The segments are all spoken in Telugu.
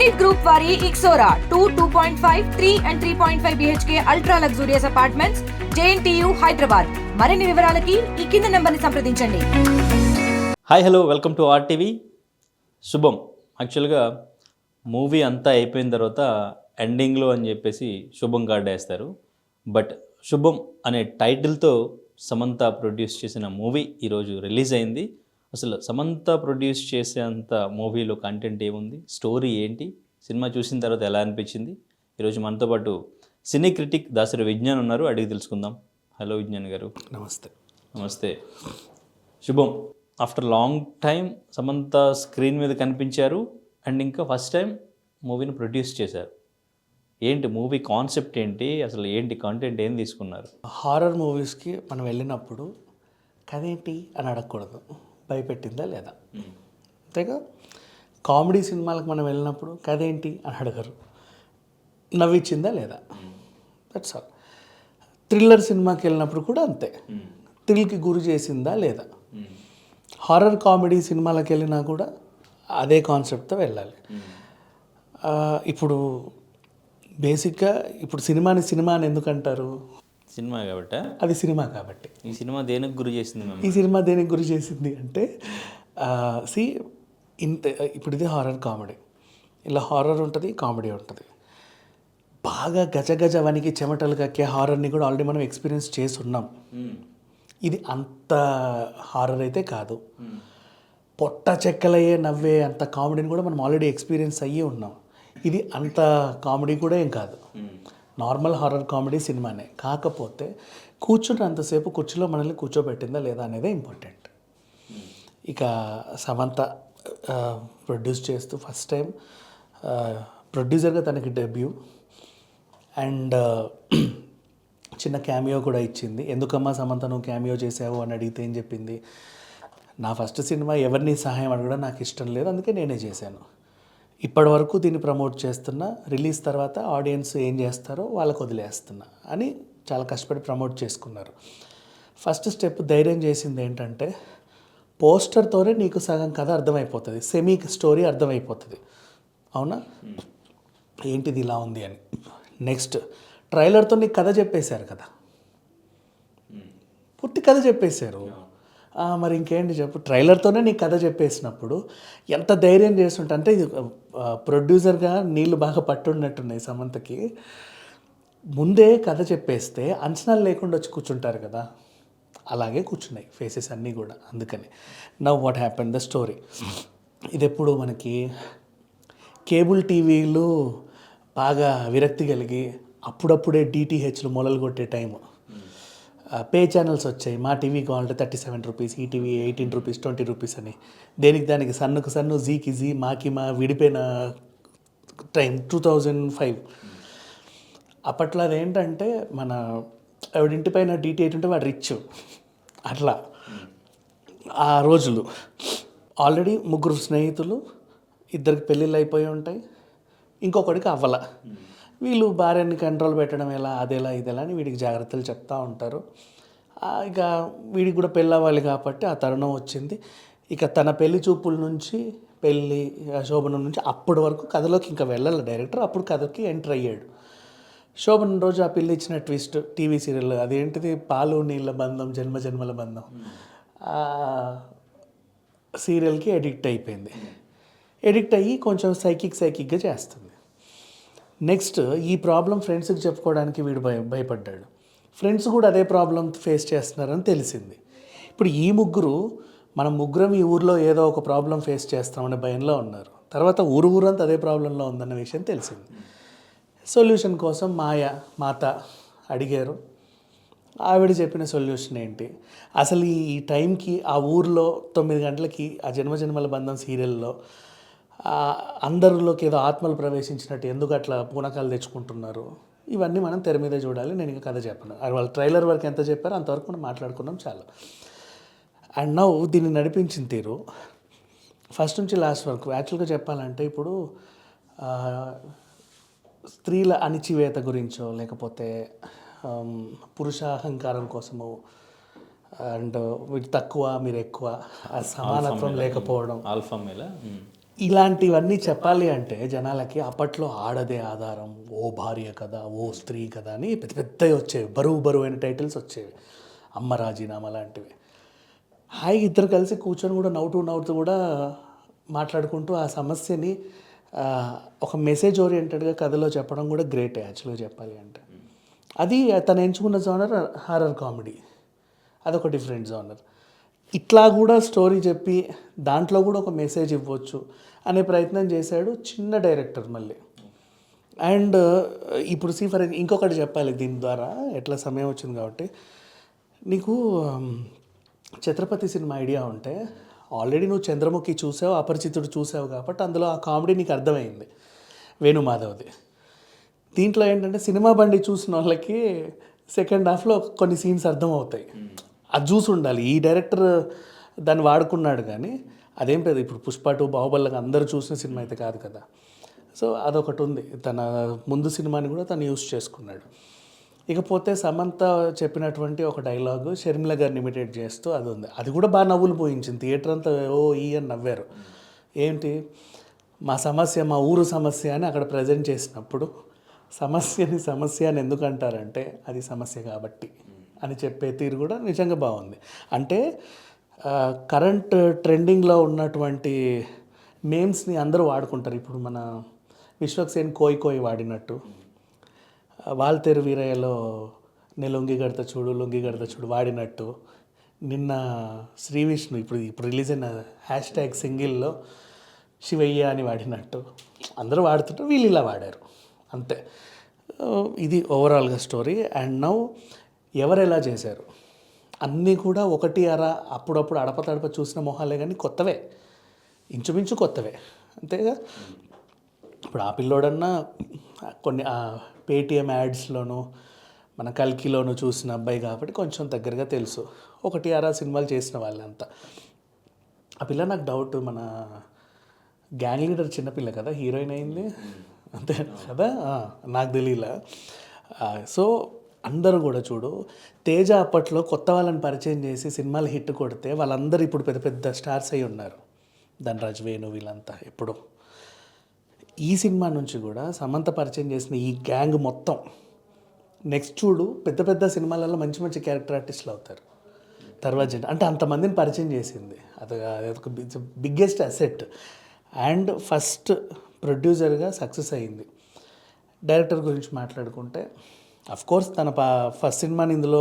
Zenith Group వారి Ixora 2.5, 3 and 3.5 BHK ultra luxurious apartments, JNTU Hyderabad. మరిన్ని వివరాలకి ఈ కింద నంబర్ని సంప్రదించండి. Hi hello welcome to RTV. శుభం. యాక్చువల్గా మూవీ అంతా అయిపోయిన తర్వాత ఎండింగ్లో అని చెప్పేసి శుభం కార్డ్ వేస్తారు. బట్ శుభం అనే టైటిల్తో సమంత ప్రొడ్యూస్ చేసిన మూవీ ఈరోజు రిలీజ్ అయింది. అసలు సమంత ప్రొడ్యూస్ చేసేంత మూవీలో కంటెంట్ ఏముంది, స్టోరీ ఏంటి, సినిమా చూసిన తర్వాత ఎలా అనిపించింది, ఈరోజు మనతో పాటు సినీ క్రిటిక్ దాసరి విజ్ఞాన్ ఉన్నారు, అడిగి తెలుసుకుందాం. హలో విజ్ఞాన్ గారు. నమస్తే. నమస్తే. శుభం, after long time Samantha screen మీద కనిపించారు అండ్ ఇంకా ఫస్ట్ టైం మూవీని ప్రొడ్యూస్ చేశారు. ఏంటి మూవీ కాన్సెప్ట్ ఏంటి, అసలు ఏంటి కంటెంట్ ఏం తీసుకున్నారు? హారర్ మూవీస్కి మనం వెళ్ళినప్పుడు కథ ఏంటి అని అడగకూడదు, భయపెట్టిందా లేదా. అంతేగా కామెడీ సినిమాలకు మనం వెళ్ళినప్పుడు కథ ఏంటి అని అడగరు, నవ్విచ్చిందా లేదా, దట్స్ ఆల్. థ్రిల్లర్ సినిమాకి వెళ్ళినప్పుడు కూడా అంతే, థ్రిల్కి గురి చేసిందా లేదా. హారర్ కామెడీ సినిమాలకు వెళ్ళినా కూడా అదే కాన్సెప్ట్తో వెళ్ళాలి. ఇప్పుడు బేసిక్గా ఇప్పుడు సినిమా అని ఎందుకు అంటారు? సినిమా కాబట్టి, అది సినిమా కాబట్టి. ఈ సినిమా దేనికి గురి చేసింది? ఈ సినిమా దేనికి గురి చేసింది అంటే ఇంత ఇప్పుడు ఇది హారర్ కామెడీ, ఇలా హారర్ ఉంటుంది, కామెడీ ఉంటుంది. బాగా గజ వనికి చెమటలు కక్కే హారర్ని కూడా ఆల్రెడీ మనం ఎక్స్పీరియన్స్ చేసి ఉన్నాం. ఇది అంత హారర్ అయితే కాదు. పొట్ట చెక్కలయ్యే నవ్వే అంత కామెడీని కూడా మనం ఆల్రెడీ ఎక్స్పీరియన్స్ అయ్యి ఉన్నాం. ఇది అంత కామెడీ కూడా ఏం కాదు, నార్మల్ హారర్ కామెడీ సినిమానే. కాకపోతే కూర్చున్నంతసేపు కుర్చీలో మనల్ని కూర్చోబెట్టిందా లేదా అనేదే ఇంపార్టెంట్. ఇక సమంత ప్రొడ్యూస్ చేస్తూ ఫస్ట్ టైం ప్రొడ్యూసర్గా తనకి డెబ్యూ అండ్ చిన్న క్యామియో కూడా ఇచ్చింది. ఎందుకమ్మా సమంత నువ్వు క్యామియో చేసావు అని అడిగితే ఏం చెప్పింది, నా ఫస్ట్ సినిమా ఎవరిని సహాయం అడగడం నాకు ఇష్టం లేదు, అందుకే నేనే చేశాను. ఇప్పటి వరకు దీన్ని ప్రమోట్ చేస్తున్నా, రిలీజ్ తర్వాత ఆడియన్స్ ఏం చేస్తారో వాళ్ళకు వదిలేస్తున్నా అని చాలా కష్టపడి ప్రమోట్ చేసుకున్నారు. ఫస్ట్ స్టెప్ ధైర్యం చేసింది ఏంటంటే, పోస్టర్తోనే నీకు సగం కథ అర్థమైపోతుంది, సెమీ స్టోరీ అర్థమైపోతుంది. అవునా, ఏంటిది ఇలా ఉంది అని. నెక్స్ట్ ట్రైలర్తో నీకు కథ చెప్పేశారు కదా, పూర్తి కథ చెప్పేశారు. మరి ఇంకేంటి చెప్పు. ట్రైలర్తోనే నీకు కథ చెప్పేసినప్పుడు ఎంత ధైర్యం చేస్తుంటే, అంటే ఇది ప్రొడ్యూసర్గా నీళ్ళు బాగా పట్టున్నట్టున్నాయి సమంతకి. ముందే కథ చెప్పేస్తే అంచనాలు లేకుండా వచ్చి కూర్చుంటారు కదా, అలాగే కూర్చున్నాయి ఫేసెస్ అన్నీ కూడా. అందుకని now what happen the story. ఇది ఎప్పుడు మనకి కేబుల్ టీవీలు బాగా విరక్తి కలిగి అప్పుడప్పుడే DTHలు మొదలు కొట్టే టైము. పే ఛానల్స్ వచ్చాయి. మా టీవీ కావాలంటే 37 రూపీస్, ఈ టీవీ 18 రూపీస్, 20 రూపీస్ అని. దేనికి దానికి సన్నుకు సన్ను, జీకి జీ, మాకి మా విడిపోయిన టైం 2005. అప్పట్లో అదేంటంటే మన ఎవడింటి పైన DTH ఉంటే వాడు రిచ్, అట్లా ఆ రోజులు. ఆల్రెడీ 3 స్నేహితులు, 2 పెళ్ళిళ్ళు అయిపోయి ఉంటాయి, ఇంకొకడికి అవ్వల. వీళ్ళు భార్యని కంట్రోల్ పెట్టడం ఎలా, అదేలా ఇదేలా అని వీడికి జాగ్రత్తలు చెప్తూ ఉంటారు. ఇక వీడికి కూడా పెళ్ళి అవ్వాలి కాబట్టి ఆ తరుణం వచ్చింది. ఇక తన పెళ్లి చూపుల నుంచి పెళ్ళి శోభనం నుంచి అప్పటి వరకు కథలోకి ఇంకా వెళ్ళాలి డైరెక్టర్. అప్పుడు కథకి ఎంటర్ అయ్యాడు. శోభనం రోజు ఆ పెళ్ళి ఇచ్చిన ట్విస్ట్ టీవీ సీరియల్, అదేంటిది పాలు నీళ్ళ బంధం, జన్మ జన్మల బంధం, సీరియల్కి ఎడిక్ట్ అయిపోయింది. ఎడిక్ట్ అయ్యి కొంచెం సైకిక్గా చేస్తుంది. నెక్స్ట్ ఈ ప్రాబ్లం ఫ్రెండ్స్కి చెప్పుకోవడానికి వీడు భయపడ్డాడు. ఫ్రెండ్స్ కూడా అదే ప్రాబ్లం ఫేస్ చేస్తున్నారని తెలిసింది. ఇప్పుడు ఈ ముగ్గురం ఈ ఊర్లో ఏదో ఒక ప్రాబ్లం ఫేస్ చేస్తామనే భయంలో ఉన్నారు. తర్వాత ఊరంతా అదే ప్రాబ్లంలో ఉందన్న విషయం తెలిసింది. సొల్యూషన్ కోసం మాత అడిగారు. ఆవిడ చెప్పిన సొల్యూషన్ ఏంటి, అసలు ఈ టైంకి ఆ ఊర్లో 9 గంటలకి ఆ జన్మజన్మల బంధం సీరియల్లో అందరిలోకి ఏదో ఆత్మలు ప్రవేశించినట్టు ఎందుకు అట్లా పూనకాలు తెచ్చుకుంటున్నారు, ఇవన్నీ మనం తెర మీద చూడాలి. నేను ఇంకా కథ చెప్పను. వాళ్ళ ట్రైలర్ వరకు ఎంత చెప్పారో అంతవరకు మనం మాట్లాడుకున్నాం చాలు. అండ్ నౌ దీన్ని నడిపించిన తీరు ఫస్ట్ నుంచి లాస్ట్ వరకు యాక్చువల్గా చెప్పాలంటే, ఇప్పుడు స్త్రీల అణిచివేత గురించో లేకపోతే పురుషాహంకారం కోసము అండ్ వీటి తక్కువ మీరు ఎక్కువ, ఆ సమానత్వం లేకపోవడం, ఇలాంటివన్నీ చెప్పాలి అంటే జనాలకి అప్పట్లో ఆడదే ఆధారం, ఓ భార్య కదా, ఓ స్త్రీ కదా అని పెద్ద పెద్దవి వచ్చేవి, బరువైన టైటిల్స్ వచ్చేవి, అమ్మ రాజీనామా లాంటివి. హాయిగా ఇద్దరు కలిసి కూర్చొని కూడా నవ్వుతూ కూడా మాట్లాడుకుంటూ ఆ సమస్యని ఒక మెసేజ్ ఓరియంటెడ్గా కథలో చెప్పడం కూడా గ్రేట్ యాక్చువల్గా చెప్పాలి అంటే. అది తను ఎంచుకున్న జోనర్ హారర్ కామెడీ, అదొక డిఫరెంట్ జోనర్. ఇట్లా కూడా స్టోరీ చెప్పి దాంట్లో కూడా ఒక మెసేజ్ ఇవ్వచ్చు అనే ప్రయత్నం చేశాడు చిన్న డైరెక్టర్ మళ్ళీ. అండ్ ఇప్పుడు ఫర్ ఇంకొకటి చెప్పాలి దీని ద్వారా, ఎట్లా సమయం వచ్చింది కాబట్టి, నీకు ఛత్రపతి సినిమా ఐడియా ఉంటే ఆల్రెడీ నువ్వు చంద్రముఖి చూసావు, అపరిచితుడు చూసావు కాబట్టి అందులో ఆ కామెడీ నీకు అర్థమైంది వేణుమాధవ్ది. దీంట్లో ఏంటంటే సినిమా బండి చూసిన వాళ్ళకి సెకండ్ హాఫ్లో కొన్ని సీన్స్ అర్థమవుతాయి, అది చూసి ఉండాలి. ఈ డైరెక్టర్ దాన్ని వాడుకున్నాడు కానీ అదేం పెద్ద ఇప్పుడు పుష్ప 2 బాహుబలిగా అందరూ చూసిన సినిమా అయితే కాదు కదా. సో అదొకటి ఉంది, తన ముందు సినిమాని కూడా తను యూస్ చేసుకున్నాడు. ఇకపోతే సమంత చెప్పినటువంటి ఒక డైలాగు షర్మిల గారిని ఇమిటేట్ చేస్తూ అది ఉంది, అది కూడా బాగా నవ్వులు పోయించింది. థియేటర్ అంతా ఓ ఈ అని నవ్వారు. ఏంటి మా సమస్య, మా ఊరు సమస్య అని అక్కడ ప్రజెంట్ చేసినప్పుడు సమస్య అని ఎందుకు అంటారంటే అది సమస్య కాబట్టి అని చెప్పే తీరు కూడా నిజంగా బాగుంది. అంటే కరెంట్ ట్రెండింగ్లో ఉన్నటువంటి మేమ్స్ని అందరూ వాడుకుంటారు. ఇప్పుడు మన విశ్వక్సేన్ కోయి వాడినట్టు, వాల్తేరు వీరయ్యలో నే లొంగి గడత చూడు వాడినట్టు, నిన్న శ్రీ విష్ణు ఇప్పుడు రిలీజ్ అయిన హ్యాష్ట్యాగ్ సింగిల్లో శివయ్య అని వాడినట్టు అందరూ వాడుతుంటారు, వీళ్ళు ఇలా వాడారు అంతే. ఇది ఓవరాల్గా స్టోరీ. అండ్ నౌ ఎవరు ఎలా చేశారు అన్నీ కూడా ఒకటి అర అప్పుడప్పుడు అడపతడప చూసిన మొహాలే కానీ కొత్తవే, ఇంచుమించు కొత్తవే అంతేగా. ఇప్పుడు ఆ పిల్లోడన్నా కొన్ని పేటిఎం యాడ్స్లోనూ మన కల్కిలోనూ చూసిన అబ్బాయి కాబట్టి కొంచెం దగ్గరగా తెలుసు. ఒకటి అర సినిమాలు చేసిన వాళ్ళంతా. ఆ పిల్ల నాకు డౌట్, మన గ్యాంగ్ లీడర్ చిన్నపిల్ల కదా, హీరోయిన్ అయింది అంతే కదా, నాకు తెలియలా. సో అందరూ కూడా చూడు, తేజ అప్పట్లో కొత్త వాళ్ళని పరిచయం చేసి సినిమాలు హిట్ కొడితే వాళ్ళందరూ ఇప్పుడు పెద్ద పెద్ద స్టార్స్ అయి ఉన్నారు. ధనరాజ్, వేణు వీళ్ళంతా ఎప్పుడు. ఈ సినిమా నుంచి కూడా సమంత పరిచయం చేసిన ఈ గ్యాంగ్ మొత్తం నెక్స్ట్ చూడు పెద్ద పెద్ద సినిమాలలో మంచి మంచి క్యారెక్టర్ ఆర్టిస్టులు అవుతారు తర్వాత. అంటే అంతమందిని పరిచయం చేసింది, అదొక బిగ్గెస్ట్ అసెట్. అండ్ ఫస్ట్ ప్రొడ్యూసర్గా సక్సెస్ అయ్యింది. డైరెక్టర్ గురించి మాట్లాడుకుంటే అఫ్కోర్స్ తన ఫస్ట్ సినిమాని ఇందులో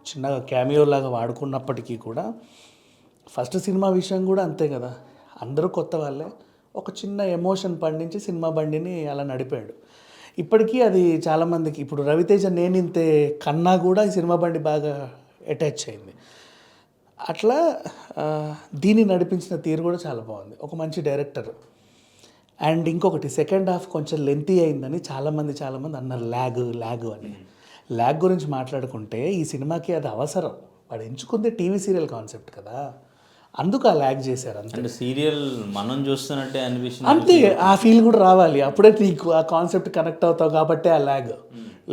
చిన్నగా క్యామియో లాగా వాడుకున్నప్పటికీ కూడా ఫస్ట్ సినిమా విషయం కూడా అంతే కదా, అందరూ కొత్త వాళ్ళే, ఒక చిన్న ఎమోషన్ పండించి సినిమా బండిని అలా నడిపాడు. ఇప్పటికీ అది చాలామందికి, ఇప్పుడు రవితేజ నేనింతే కన్నా కూడా ఈ సినిమా బండి బాగా అటాచ్ అయింది. అట్లా దీన్ని నడిపించిన తీరు కూడా చాలా బాగుంది, ఒక మంచి డైరెక్టర్. అండ్ ఇంకొకటి సెకండ్ హాఫ్ కొంచెం లెంతీ అయిందని చాలామంది అన్నారు, ల్యాగ్ అని. ల్యాగ్ గురించి మాట్లాడుకుంటే ఈ సినిమాకి అది అవసరం, వాడు ఎంచుకుందే టీవీ సీరియల్ కాన్సెప్ట్ కదా, అందుకు ఆ ల్యాగ్ చేశారు అంతే. అంటే సీరియల్ మనం చూస్తున్నట్టే అనిపిస్తుంది అంతే, ఆ ఫీల్ కూడా రావాలి, అప్పుడే నీకు ఆ కాన్సెప్ట్ కనెక్ట్ అవుతావు కాబట్టి ఆ ల్యాగ్,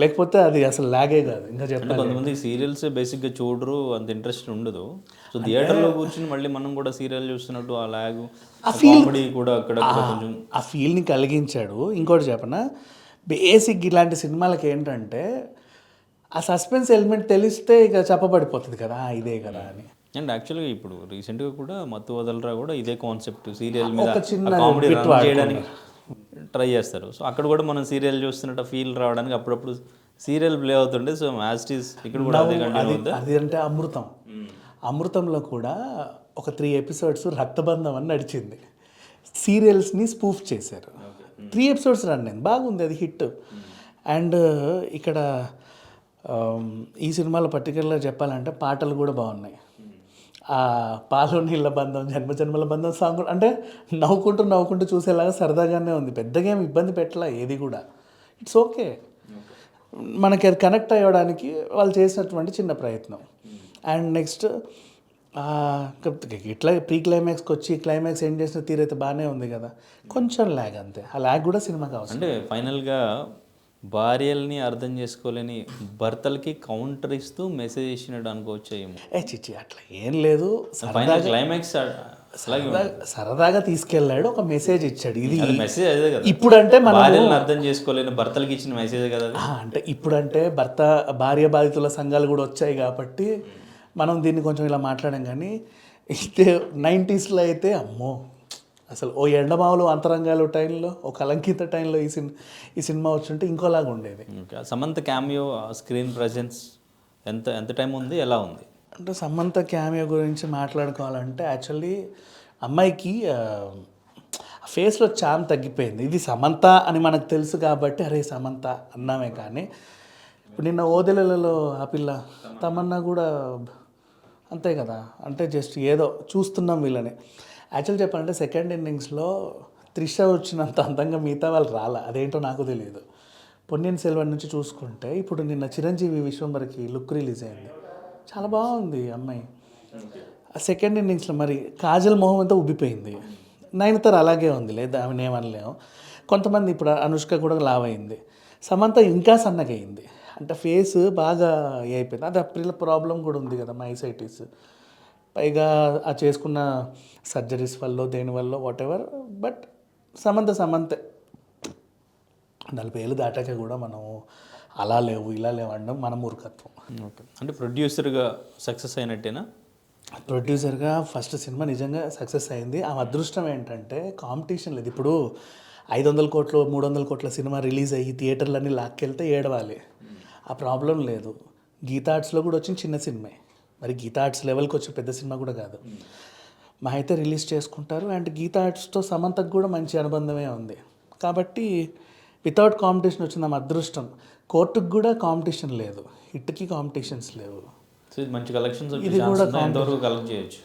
లేకపోతే అది అసలు ల్యాగే కాదు. ఇంకా చెప్పండి, కొంతమంది సీరియల్స్ బేసిక్గా చూడరు, అంత ఇంట్రెస్ట్ ఉండదు. సో థియేటర్లో కూర్చుని మళ్ళీ మనం కూడా సీరియల్ చూస్తున్నట్టు ఆ ల్యాగ్, ఆ కామెడీ కూడా అక్కడ కొంచెం ఆ ఫీల్ని కలిగించాడు. ఇంకోటి చెప్పనా, బేసిక్ ఇలాంటి సినిమాలకి ఏంటంటే ఆ సస్పెన్స్ ఎలిమెంట్ తెలిస్తే ఇక చెప్పబడిపోతుంది కదా, ఇదే కదా అని. అండ్ యాక్చువల్గా ఇప్పుడు రీసెంట్గా కూడా మత్తు వదలరా కూడా ఇదే కాన్సెప్ట్, సీరియల్ మీద ఒక చిన్న కామెడీ bit చేయడానికి ట్రై చేస్తారు. సో అక్కడ కూడా మనం సీరియల్ చూస్తున్నట్టు ఫీల్ రావడానికి అప్పుడప్పుడు సీరియల్ ప్లే అవుతుండే. సో యాస్టీస్ ఇక్కడ కూడా అదే కంటిన్యూ అవుతుంది. అది అంటే అమృతంలో కూడా ఒక 3 ఎపిసోడ్స్ రక్తబంధం అని నడిచింది, సీరియల్స్ని స్పూఫ్ చేశారు. 3 ఎపిసోడ్స్ రన్ అయింది, బాగుంది, అది హిట్. అండ్ ఇక్కడ ఈ సినిమాలో పర్టికులర్గా చెప్పాలంటే పాటలు కూడా బాగున్నాయి. ఆ పాలు నీళ్ళ బంధం, జన్మజన్మల బంధం సాంగ్ అంటే నవ్వుకుంటూ చూసేలాగా సరదాగానే ఉంది, పెద్దగా ఏమి ఇబ్బంది పెట్టలా ఏది కూడా. ఇట్స్ ఓకే, మనకి అది కనెక్ట్ అయ్యడానికి వాళ్ళు చేసినటువంటి చిన్న ప్రయత్నం. అండ్ నెక్స్ట్ ఇట్లా ప్రీ క్లైమాక్స్కి వచ్చి క్లైమాక్స్ ఎండ్ చేసిన తీరైతే బాగానే ఉంది కదా, కొంచెం ల్యాగ్ అంతే. ఆ ల్యాగ్ కూడా సినిమాకి అవసరం. అంటే ఫైనల్గా భార్యల్ని అర్థం చేసుకోలేని భర్తలకి కౌంటర్ ఇస్తూ మెసేజ్ ఇచ్చినట్టు అనుకోవచ్చు ఏమో. చిచ్చి అట్లా ఏం లేదు, ఫైనల్ క్లైమాక్స్ సరదాగా తీసుకెళ్ళాడు, ఒక మెసేజ్ ఇచ్చాడు. ఇది మెసేజ్ అదే కదా, ఇప్పుడంటే మనం భార్యలను అర్థం చేసుకోలేని భర్తలకి ఇచ్చిన మెసేజ్ కదా అది. అంటే ఇప్పుడంటే భార్య బాధితుల సంఘాలు కూడా వచ్చాయి కాబట్టి మనం దీన్ని కొంచెం ఇలా మాట్లాడాం. కానీ అయితే 90sలో అయితే అమ్మో అసలు ఓ ఎండమావులు అంతరంగాలు టైంలో, ఓ కలంకిత టైంలో ఈ సినిమా వచ్చుంటే ఇంకోలాగా ఉండేది. సమంత క్యామియో స్క్రీన్ ప్రెజెన్స్ ఎంత ఎంత టైం ఉంది, ఎలా ఉంది? అంటే సమంత క్యామియో గురించి మాట్లాడుకోవాలంటే యాక్చువల్లీ అమ్మాయికి ఫేస్లో చామ్ తగ్గిపోయింది. ఇది సమంత అని మనకు తెలుసు కాబట్టి అరే సమంత అన్నామే. కానీ ఇప్పుడు నిన్న ఓదెలలో ఆ పిల్ల తమన్నా కూడా అంతే కదా, అంటే జస్ట్ ఏదో చూస్తున్నాం వీళ్ళని. యాక్చువల్ చెప్పాలంటే సెకండ్ ఇన్నింగ్స్లో త్రిష వచ్చినంత అందంగా మిగతా వాళ్ళు రాలే, అదేంటో నాకు తెలియదు. పొన్నియిన్ సెల్వన్ నుంచి చూసుకుంటే ఇప్పుడు నిన్న చిరంజీవి విశ్వంబర్కి లుక్ రిలీజ్ అయింది, చాలా బాగుంది అమ్మాయి. ఆ సెకండ్ ఇన్నింగ్స్లో మరి కాజల్ మొహం అంతా ఉబ్బిపోయింది. నయనతార అలాగే ఉంది, లేదా ఆమె ఏమనలేము. కొంతమంది ఇప్పుడు అనుష్క కూడా లావ్ అయింది, సమంత ఇంకా సన్నగయింది. అంటే ఫేస్ బాగా అయిపోయింది. అది అప్రిల్ ప్రాబ్లం కూడా ఉంది కదా, మైసైటిస్. పైగా ఆ చేసుకున్న సర్జరీస్ వల్ల దేనివల్ల వాట్ ఎవర్. బట్ సమంతే 40 ఏళ్ళు దాటాక కూడా మనం అలా లేవు ఇలా లేవు అనడం మన మూర్ఖత్వం. ఓకే, అంటే ప్రొడ్యూసర్గా సక్సెస్ అయినట్టేనా? ప్రొడ్యూసర్గా ఫస్ట్ సినిమా నిజంగా సక్సెస్ అయింది. ఆ అదృష్టం ఏంటంటే కాంపిటీషన్ లేదు. ఇప్పుడు 500 కోట్లు 300 కోట్ల సినిమా రిలీజ్ అయ్యి థియేటర్లన్నీ లాక్కెళ్తే ఏడవాలి, ఆ ప్రాబ్లం లేదు. గీతా ఆర్ట్స్లో కూడా వచ్చిన చిన్న సినిమా, మరి గీతా ఆర్ట్స్ లెవెల్కి వచ్చే పెద్ద సినిమా కూడా కాదు. మా అయితే రిలీజ్ చేసుకుంటారు. అండ్ గీతా ఆర్ట్స్తో సమంతకు కూడా మంచి అనుబంధమే ఉంది కాబట్టి వితౌట్ కాంపిటీషన్ వచ్చింది ఆమె అదృష్టం. కోర్టుకు కూడా కాంపిటీషన్ లేదు, హిట్కి కాంపిటీషన్స్ లేవు. సో ఇది మంచి కలెక్షన్స్, ఇది కూడా ఎంతవరకు కలెక్ట్ చేయొచ్చు?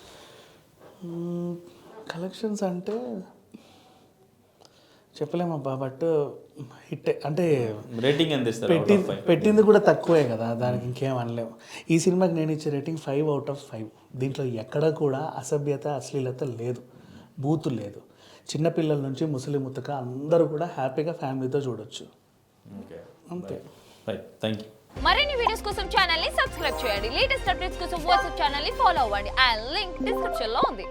కలెక్షన్స్ అంటే చెప్పలేమబ్బా, బట్ హిట్ అంటే రేటింగ్ ఎంత ఇస్తారు? పెట్టింది కూడా తక్కువే కదా, దానికి ఇంకేం అనలేము. ఈ సినిమాకి నేను ఇచ్చే రేటింగ్ 5/5. దీంట్లో ఎక్కడ కూడా అసభ్యత అశ్లీలత లేదు, బూతు లేదు. చిన్నపిల్లల నుంచి ముసలి ముతక అందరూ కూడా హ్యాపీగా ఫ్యామిలీతో చూడొచ్చు. అంతే. Thank you. మరిన్ని వీడియోస్ కోసం ఛానల్ ని సబ్స్క్రైబ్ చేయండి. లేటెస్ట్ అప్డేట్స్ కోసం వాట్సాప్ ఛానల్ ని ఫాలో అవ్వండి. ఆ లింక్ డిస్క్రిప్షన్ లో ఉంది.